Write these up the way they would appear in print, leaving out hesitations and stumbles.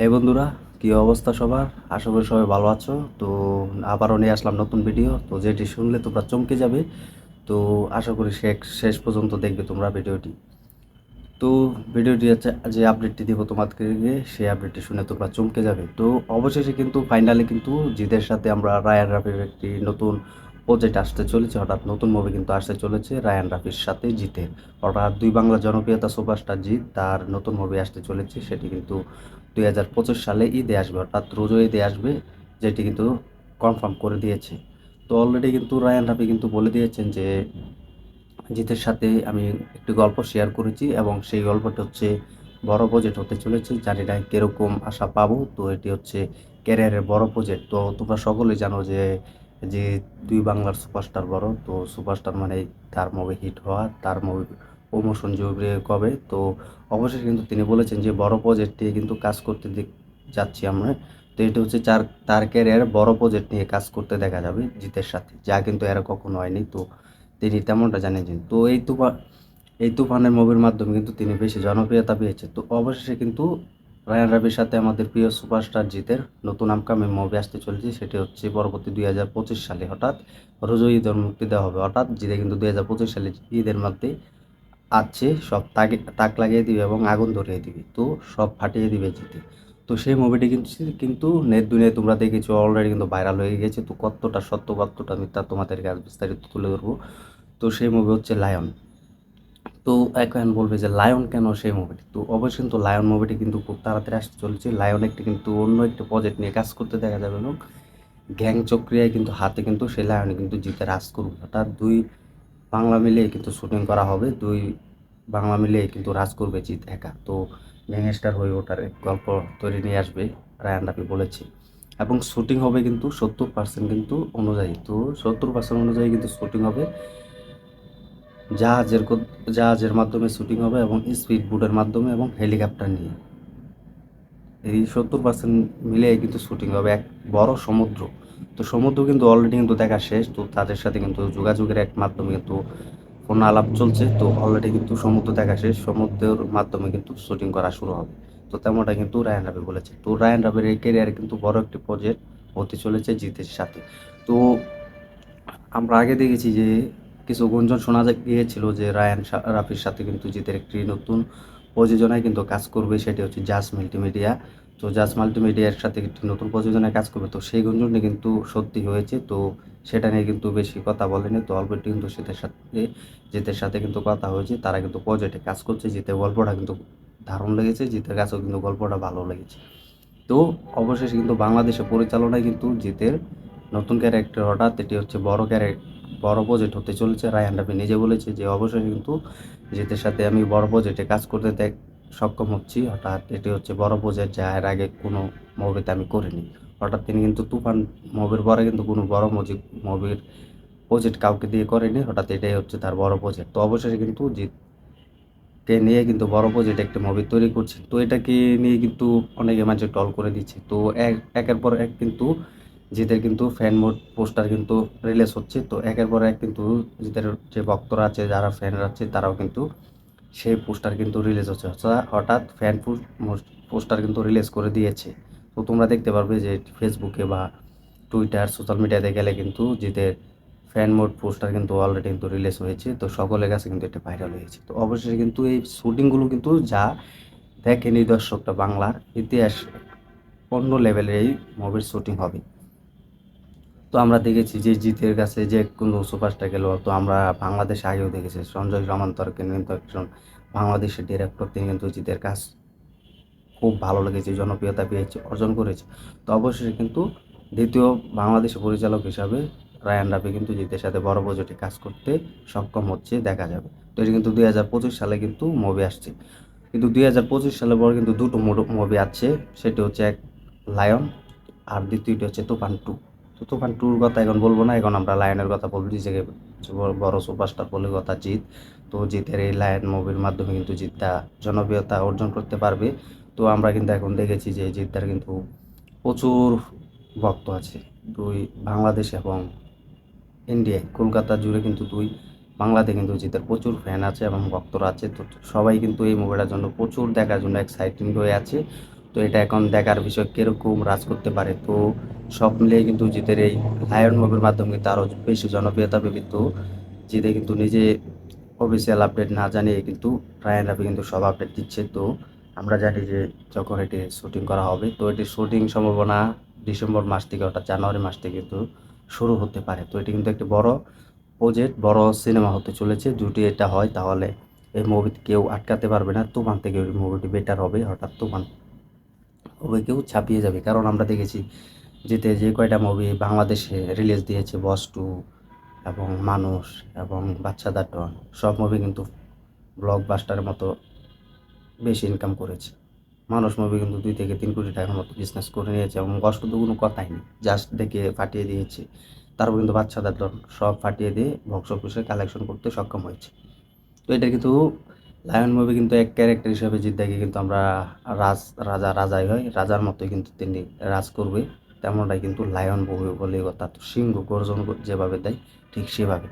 এই বন্ধুরা, কি অবস্থা সবার? আশা করি সবাই ভালো আছো। তো আবারও নিয়ে আসলাম নতুন ভিডিও, তো যেটি শুনলে তোমরা চমকে যাবে। তো আশা করি শেষ পর্যন্ত দেখবে তোমরা ভিডিওটি। তো ভিডিওটি হচ্ছে যে আপডেটটি দিব তোমাদেরকে, সেই আপডেটটি শুনে তোমরা চমকে যাবে। তো অবশেষে কিন্তু ফাইনালি কিন্তু জিতের সাথে আমরা রায়ান রাফির একটি নতুন প্রজেক্ট আসতে চলেছে, হঠাৎ নতুন মুভি কিন্তু আসতে চলেছে রায়ান রাফির সাথে জিতের। হঠাৎ দুই বাংলা জনপ্রিয়তা সুপারস্টার জিত, তার নতুন মুভি আসতে চলেছে, সেটি কিন্তু 2025 সালে ঈদে আসবে, অর্থাৎ রোজা ঈদে আসবে, যেটি কিন্তু কনফার্ম করে দিয়েছে। তো অলরেডি কিন্তু রায়ান রাফি কিন্তু বলে দিয়েছেন যে জিতের সাথে আমি একটি গল্প শেয়ার করেছি এবং সেই গল্পটি হচ্ছে বড় প্রজেক্ট হতে চলেছে। জানি না কীরকম আশা পাবো। তো এটি হচ্ছে ক্যারিয়ারের বড় প্রজেক্ট। তো তোমরা সকলেই জানো যে যে দুই বাংলার সুপারস্টার বড়, তো সুপারস্টার মানে তার মুভি হিট হওয়া, তার মুভি প্রমোশন জরুরি কবে। তো অবশ্যই কিন্তু তিনি বলেছেন যে বড় প্রজেক্ট নিয়ে কিন্তু কাজ করতে যাচ্ছি আমরা। তো এটি হচ্ছে তার ক্যারিয়ার বড় প্রজেক্ট নিয়ে কাজ করতে দেখা যাবে জিতের সাথে, যা কিন্তু এরা কখনো হয়নি। তো তিনি তেমনটা জানিয়েছেন। তো এই তুফানের মুভির মাধ্যমে কিন্তু তিনি বেশি জনপ্রিয়তা পেয়েছে। তো অবশেষে কিন্তু রায়ান রাফির সাথে আমাদের প্রিয় সুপারস্টার জিতের নতুন আপকামিং মুভি আসতে চলেছে, সেটি হচ্ছে পরবর্তী 2025 সালে হঠাৎ রোজা ঈদের মুক্তি দেওয়া হবে। হঠাৎ জিতে কিন্তু 2025 সালে ঈদের মধ্যে আছে, সব তাক লাগিয়ে দিবে এবং আগুন ধরিয়ে দিবে, তো সব ফাটিয়ে দিবে জিতে। তো সেই মুভিটি কিন্তু কিন্তু নেট দুনিয়ায় তোমরা দেখেছো, অলরেডি কিন্তু ভাইরাল হয়ে গেছে। তো কতটা সত্য কতটা মিথ্যা তোমাদেরকে আজ বিস্তারিত তুলে ধরবো। তো সেই মুভি হচ্ছে লায়ন। তো এখন বলবে যে লায়ন কেন সেই মুভিটি? তো অবশ্যই কিন্তু লায়ন মুভিটি কিন্তু খুব তাড়াতাড়ি আসতে চলেছে। লায়ন একটি কিন্তু অন্য একটি প্রজেক্ট নিয়ে কাজ করতে দেখা যাবে এবং গ্যাং চক্রিয়ায় কিন্তু হাতে কিন্তু সেই লায়নে কিন্তু জিতে রাজ করবে। অর্থাৎ দুই বাংলা মিলিয়ে কিন্তু শুটিং করা হবে, দুই বাংলা মিলিয়ে কিন্তু রাজ করবে জিত একা। তো গ্যাংস্টার হয়ে ওঠার এক গল্প তৈরি নিয়ে আসবে রায়ান রাফি বলেছে। এবং শুটিং হবে কিন্তু 70% কিন্তু অনুযায়ী, তো 70% অনুযায়ী কিন্তু শুটিং হবে জাহাজের মাধ্যমে শুটিং হবে এবং স্পিড বোটের মাধ্যমে এবং হেলিকপ্টার নিয়ে। এই 70% মিলে কিন্তু শুটিং হবে এক বড় সমুদ্র। তো সমুদ্র কিন্তু অলরেডি কিন্তু দেখা শেষ। তো তাদের সাথে কিন্তু যোগাযোগের এক মাধ্যমে কিন্তু ফোন আলাপ চলছে। তো অলরেডি কিন্তু সমুদ্র দেখা শেষ, সমুদ্রের মাধ্যমে কিন্তু শুটিং করা শুরু হবে। তো তেমনটা কিন্তু রায়ান রাবি বলেছে। তো রায়ান রাবির এই ক্যারিয়ারে কিন্তু বড় একটি প্রজেক্ট হতে চলেছে জিতের সাথে। তো আমরা আগে দেখেছি যে কিছু গুঞ্জন শোনা গিয়েছিল যে রাফির সাথে কিন্তু জিতের একটি নতুন প্রযোজনায় কিন্তু কাজ করবে, সেটি হচ্ছে জাজ মাল্টিমিডিয়া। তো জাজ মাল্টিমিডিয়ার সাথে একটি নতুন প্রযোজনায় কাজ করবে। তো সেই গুঞ্জনটি কিন্তু সত্যি হয়েছে। তো সেটা নিয়ে কিন্তু বেশি কথা বলেনি। তো অলরেডি কিন্তু জিতের সাথে কিন্তু কথা হয়েছে, তারা কিন্তু প্রজেক্টে কাজ করছে। জিতের গল্পটা কিন্তু দারুণ লেগেছে, জিতের কাছেও কিন্তু গল্পটা ভালো লেগেছে। তো অবশেষে কিন্তু বাংলাদেশে পরিচালনায় কিন্তু জিতের নতুন ক্যারেক্টার, হঠাৎ এটি হচ্ছে বড় প্রজেক্ট হতে চলেছে। রায়হান রাফি নিজে বলেছে যে অবশ্যই কিন্তু জিতের সাথে আমি বড় প্রজেক্টে কাজ করতে সক্ষম হচ্ছি। হঠাৎ এটি হচ্ছে বড় প্রজেক্ট, যা এর আগে কোনো মুভিতে আমি করিনি। হঠাৎ তিনি কিন্তু তুফান মুভির পরে কিন্তু কোনো বড় মুভির প্রজেক্ট কাউকে দিয়ে করেনি। হঠাৎ এটাই হচ্ছে তার বড় প্রজেক্ট। তো অবশেষে কিন্তু জিতকে নিয়ে কিন্তু বড় প্রজেক্ট একটা মুভি তৈরি করছে। তো এটাকে নিয়ে কিন্তু অনেকে মাঝে টল করে দিচ্ছে। তো একের পর এক কিন্তু জিতের কিন্তু ফ্যান মোড পোস্টার কিন্তু রিলিজ হচ্ছে। তো একের পর এক কিন্তু জিতের যে ভক্তরা আছে, যারা ফ্যানরা আছে, তারাও কিন্তু সেই পোস্টার কিন্তু রিলিজ হচ্ছে। হঠাৎ পোস্টার কিন্তু রিলিজ করে দিয়েছে। তো তোমরা দেখতে পারবে যে ফেসবুকে বা টুইটার সোশ্যাল মিডিয়াতে গেলে কিন্তু জিতের ফ্যান মোড পোস্টার কিন্তু অলরেডি কিন্তু রিলিজ হয়েছে। তো সকলের কাছে কিন্তু এটা ভাইরাল হয়েছে। তো অবশেষে কিন্তু এই শুটিংগুলো কিন্তু যা দেখেনি দর্শকরা, বাংলার ইতিহাস অন্য লেভেলের এই মুভির শুটিং হবে। তো আমরা দেখেছি যে জিতের কাছে যে কোনো সুপারস্টার গেল, তো আমরা বাংলাদেশে আগেও দেখেছি সঞ্জয় রামান্তরকে কিন্তু একজন বাংলাদেশের ডিরেক্টর, তিনি কিন্তু জিতের কাজ খুব ভালো লেগেছে, জনপ্রিয়তা পেয়েছে, অর্জন করেছে। তো অবশেষে কিন্তু দ্বিতীয় বাংলাদেশি পরিচালক হিসাবে রায়ান রাফি কিন্তু জিতের সাথে বড় প্রজেক্টে কাজ করতে সক্ষম হচ্ছে দেখা যাবে। তো এটি কিন্তু 2025 সালে কিন্তু মুভি আসছে। কিন্তু 2025 সালের পর কিন্তু দুটো মুভি আছে, সেটি হচ্ছে এক লায়ন, আর দ্বিতীয়টি হচ্ছে তুফান টু। তো তুফান টুর কথা এখন বলবো না, এখন আমরা লায়নের কথা বলবো, যে বড় সুপারস্টার বলে কথা জিৎ। তো জিতের এই লায়ন মুভির মাধ্যমে কিন্তু জিতটা জনপ্রিয়তা অর্জন করতে পারবে। তো আমরা কিন্তু এখন দেখেছি যে জিদ্দার কিন্তু প্রচুর ভক্ত আছে, দুই বাংলাদেশ এবং ইন্ডিয়ায়, কলকাতা জুড়ে কিন্তু বাংলাতে কিন্তু জিতের প্রচুর ফ্যান আছে এবং ভক্তরা আছে। তো সবাই কিন্তু এই মুভিটার জন্য প্রচুর দেখার জন্য এক্সাইটিং হয়ে আছে। তো তো এটা এখন দেখার বিষয় কীরকম রাজ করতে পারে। তো সব মিলিয়ে কিন্তু জিতের এই লায়ন মুভির মাধ্যমে কিন্তু আরও বেশি জনপ্রিয়তা পাবে। তো জিতে কিন্তু নিজে অফিসিয়াল আপডেট না জানিয়ে কিন্তু রায়ান রাফি কিন্তু সব আপডেট দিচ্ছে। তো আমরা জানি যে যখন এটি শুটিং করা হবে, তো এটির শুটিং সম্ভাবনা ডিসেম্বর মাস থেকে অর্থাৎ জানুয়ারি মাস থেকে কিন্তু শুরু হতে পারে। তো এটি কিন্তু একটি বড় প্রজেক্ট, বড় সিনেমা হতে চলেছে। যদি এটা হয় তাহলে এই মুভিটি কেউ আটকাতে পারবে না। তুফান থেকে ওই মুভিটি বেটার হবে, অর্থাৎ তুফান মুভি কেউ ছাপিয়ে যাবে। কারণ আমরা দেখেছি যে কয়টা মুভি বাংলাদেশে রিলিজ দিয়েছে, বস টু এবং মানুষ এবং বাচ্চাদার ডন, সব মুভি কিন্তু ব্লকবাস্টারের মতো বেশি ইনকাম করেছে। মানুষ মুভি কিন্তু 2 থেকে 3 কোটি টাকার মতো বিজনেস করে নিয়েছে এবং কষ্ট তো কোনো কথাই নেই, জাস্ট দেখে ফাটিয়ে দিয়েছে। তারপর কিন্তু বাচ্চাদের ডন সব ফাটিয়ে দিয়ে বক্স অফিসে কালেকশন করতে সক্ষম হয়েছে। তো এটা কিন্তু লায়ন মুভি কিন্তু এক ক্যারেক্টার হিসেবে জিদ্দাকে কিন্তু আমরা রাজাই হয়, রাজার মতোই কিন্তু তিনি রাজ করবে, তেমনটাই কিন্তু লায়ন মুভি বলে কথা। তো সিংহ গর্জন যেভাবে দেয় ঠিক সেভাবে।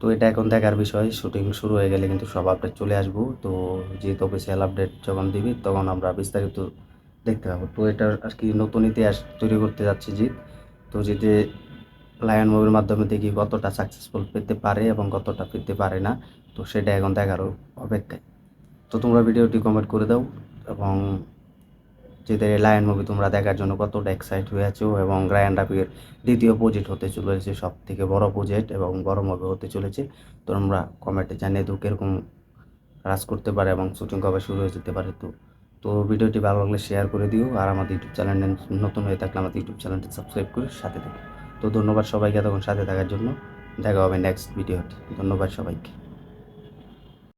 তো এটা এখন দেখার বিষয়, শুটিং শুরু হয়ে গেলে কিন্তু সব আপডেট চলে আসবো। তো যেহেতু অফিসিয়াল আপডেট যখন দিবি তখন আমরা বিস্তারিত দেখতে পাবো। তো এটার আর কি নতুন ইতিহাস তৈরি করতে যাচ্ছে জিৎ। তো জিতে লায়ন মুভির মাধ্যমে দেখি কতটা সাকসেসফুল পেতে পারে এবং কতটা পেতে পারে না। তো সেটা এখন দেখারও অপেক্ষায়। তো তোমরা ভিডিওটি কমেন্ট করে দাও এবং যেদের লায়ন মুভি তোমরা দেখার জন্য কতটা এক্সাইট হয়ে আছো এবং রায়ান রাফির দ্বিতীয় প্রজেক্ট হতে চলেছে, সব থেকে বড় প্রজেক্ট এবং বড় মুভি হতে চলেছে। তো তোমরা কমেন্টে জানিয়ে দাও কীরকম রাজ করতে পারে এবং শুটিং কবে শুরু হয়ে যেতে পারে। তো তো ভিডিওটি ভালো লাগলে শেয়ার করে দিও, আর আমাদের ইউটিউব চ্যানেলে নতুন হয়ে থাকলে আমাদের ইউটিউব চ্যানেলটি সাবস্ক্রাইব করে সাথে থাকো। তো ধন্যবাদ সবাইকে এতক্ষণ সাথে থাকার জন্য। দেখা হবে নেক্সট ভিডিওতে। ধন্যবাদ সবাইকে।